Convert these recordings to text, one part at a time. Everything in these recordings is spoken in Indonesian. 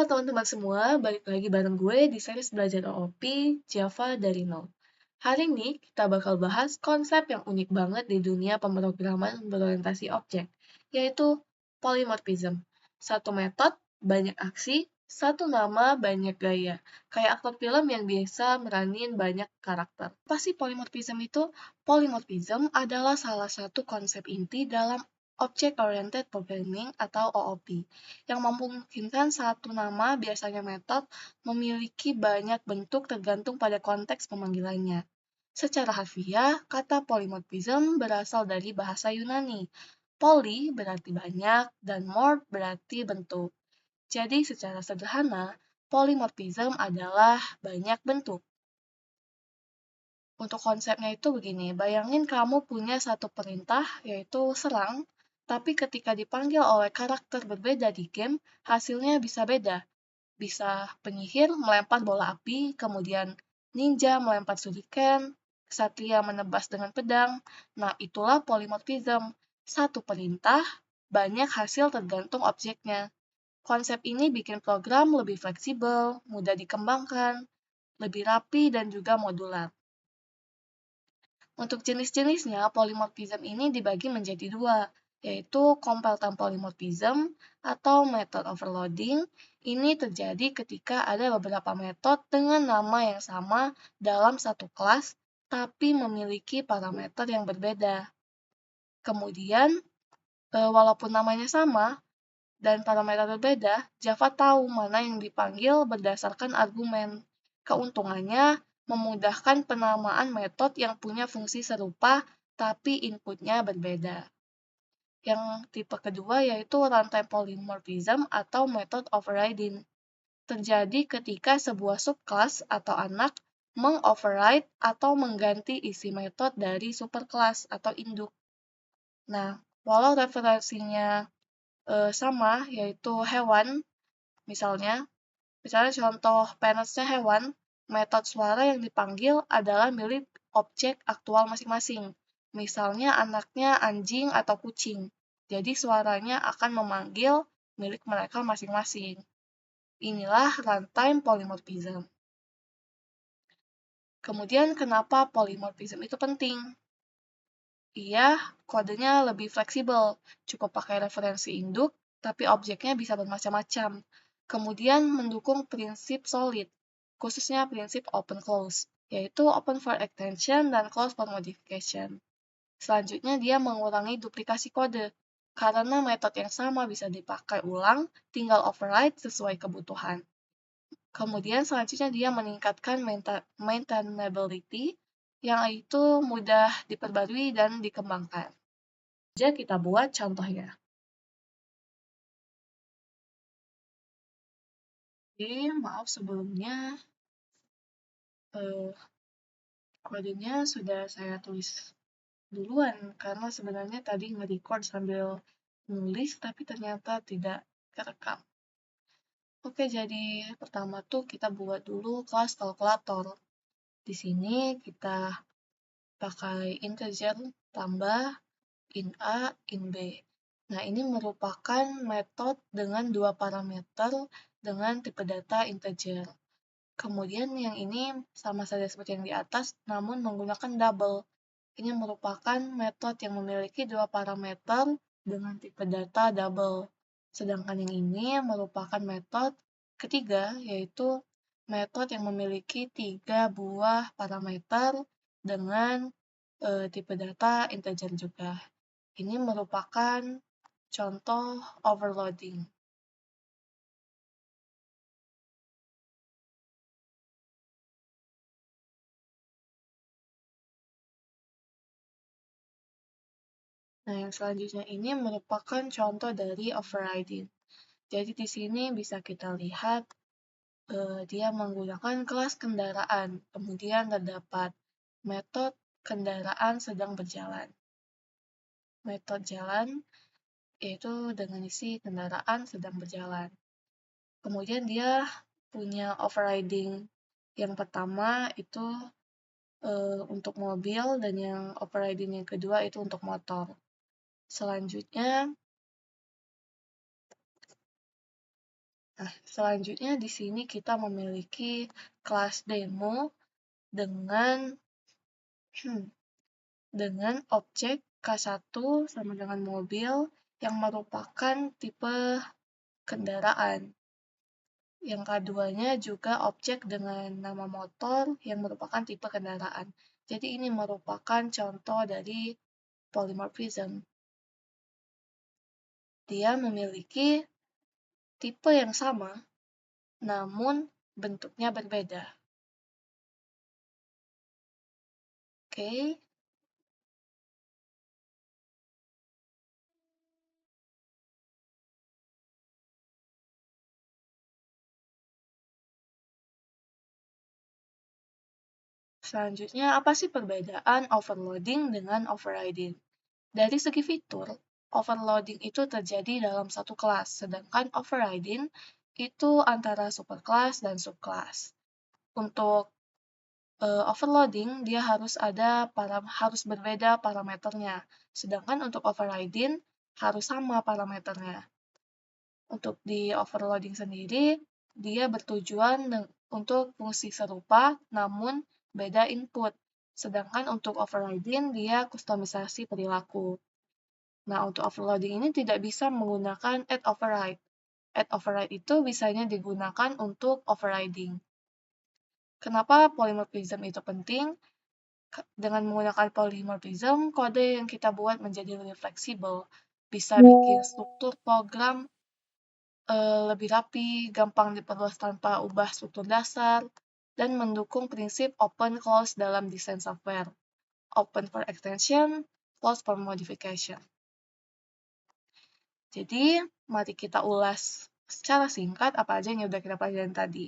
Halo teman-teman semua, balik lagi bareng gue di series belajar OOP Java dari nol. Hari ini kita bakal bahas konsep yang unik banget di dunia pemrograman berorientasi objek, yaitu polymorphism. Satu metode, banyak aksi, satu nama, banyak gaya. Kayak aktor film yang biasa meranin banyak karakter. Apa sih polymorphism itu? Polymorphism adalah salah satu konsep inti dalam Object Oriented Programming atau OOP, yang memungkinkan satu nama, biasanya metode, memiliki banyak bentuk tergantung pada konteks pemanggilannya. Secara harfiah, kata polymorphism berasal dari bahasa Yunani. Poly berarti banyak, dan morph berarti bentuk. Jadi secara sederhana, polymorphism adalah banyak bentuk. Untuk konsepnya itu begini, bayangin kamu punya satu perintah, yaitu serang, tapi ketika dipanggil oleh karakter berbeda di game, hasilnya bisa beda. Bisa penyihir melempar bola api, kemudian ninja melempar shuriken, ksatria menebas dengan pedang. Nah, itulah polymorphism. Satu perintah, banyak hasil tergantung objeknya. Konsep ini bikin program lebih fleksibel, mudah dikembangkan, lebih rapi, dan juga modular. Untuk jenis-jenisnya, polymorphism ini dibagi menjadi dua, yaitu compile-time polymorphism atau method overloading. Ini terjadi ketika ada beberapa metode dengan nama yang sama dalam satu kelas, tapi memiliki parameter yang berbeda. Kemudian, walaupun namanya sama dan parameter berbeda, Java tahu mana yang dipanggil berdasarkan argumen. Keuntungannya, memudahkan penamaan metode yang punya fungsi serupa tapi inputnya berbeda. Yang tipe kedua yaitu runtime polymorphism atau method overriding. Terjadi ketika sebuah subclass atau anak mengoverride atau mengganti isi metode dari superclass atau induk. Nah, walau referensinya sama, yaitu hewan, misalnya contoh penance-nya hewan, metode suara yang dipanggil adalah milik objek aktual masing-masing. Misalnya anaknya anjing atau kucing. Jadi suaranya akan memanggil milik mereka masing-masing. Inilah runtime polymorphism. Kemudian kenapa polymorphism itu penting? Iya, kodenya lebih fleksibel. Cukup pakai referensi induk, tapi objeknya bisa bermacam-macam. Kemudian mendukung prinsip solid, khususnya prinsip open close, yaitu open for extension dan close for modification. Selanjutnya dia mengurangi duplikasi kode, karena metode yang sama bisa dipakai ulang, tinggal override sesuai kebutuhan. Kemudian selanjutnya dia meningkatkan maintainability, yang itu mudah diperbarui dan dikembangkan. Jadi kita buat contohnya. Jadi maaf sebelumnya, kodenya sudah saya tulis duluan, karena sebenarnya tadi nge-record sambil nulis, tapi ternyata tidak kerekam. Oke, jadi pertama tuh kita buat dulu kelas kalkulator. Di sini kita pakai integer tambah in A, in B. Nah, ini merupakan metode dengan dua parameter dengan tipe data integer. Kemudian yang ini sama saja seperti yang di atas, namun menggunakan double. Ini merupakan metode yang memiliki dua parameter dengan tipe data double. Sedangkan yang ini merupakan metode ketiga, yaitu metode yang memiliki tiga buah parameter dengan tipe data integer juga. Ini merupakan contoh overloading. Nah, yang selanjutnya ini merupakan contoh dari overriding. Jadi di sini bisa kita lihat dia menggunakan kelas kendaraan. Kemudian terdapat metode kendaraan sedang berjalan. Metode jalan yaitu dengan isi kendaraan sedang berjalan. Kemudian dia punya overriding. Yang pertama itu untuk mobil dan yang overriding yang kedua itu untuk motor. Selanjutnya, Nah, selanjutnya di sini kita memiliki kelas demo dengan dengan objek K1 sama dengan mobil yang merupakan tipe kendaraan. Yang keduanya juga objek dengan nama motor yang merupakan tipe kendaraan. Jadi ini merupakan contoh dari polymorphism. Dia memiliki tipe yang sama, namun bentuknya berbeda. Oke. Selanjutnya, apa sih perbedaan overloading dengan overriding? Dari segi fitur, overloading itu terjadi dalam satu kelas, sedangkan overriding itu antara superclass dan subclass. Untuk overloading, dia harus berbeda parameternya, sedangkan untuk overriding harus sama parameternya. Untuk di overloading sendiri, dia bertujuan untuk fungsi serupa namun beda input. Sedangkan untuk overriding, dia kustomisasi perilaku. Nah, untuk overloading ini tidak bisa menggunakan add override. Add override itu bisanya digunakan untuk overriding. Kenapa polymorphism itu penting? Dengan menggunakan polymorphism, kode yang kita buat menjadi lebih fleksibel. Bisa bikin struktur program lebih rapi, gampang diperluas tanpa ubah struktur dasar, dan mendukung prinsip open close dalam desain software. Open for extension, close for modification. Jadi, mari kita ulas secara singkat apa aja yang udah kita pelajari tadi.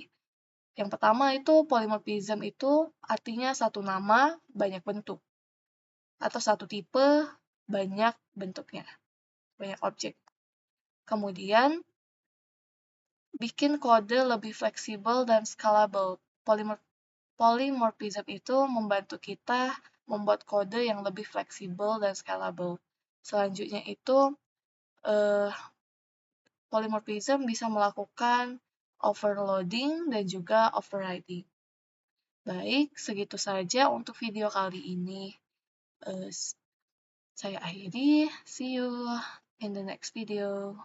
Yang pertama itu polymorphism itu artinya satu nama, banyak bentuk. Atau satu tipe, banyak bentuknya, banyak objek. Kemudian, bikin kode lebih fleksibel dan scalable. Polymorphism itu membantu kita membuat kode yang lebih fleksibel dan scalable. Selanjutnya itu, polymorphism bisa melakukan overloading dan juga overriding. Baik, segitu saja untuk video kali ini. Saya akhiri, see you in the next video.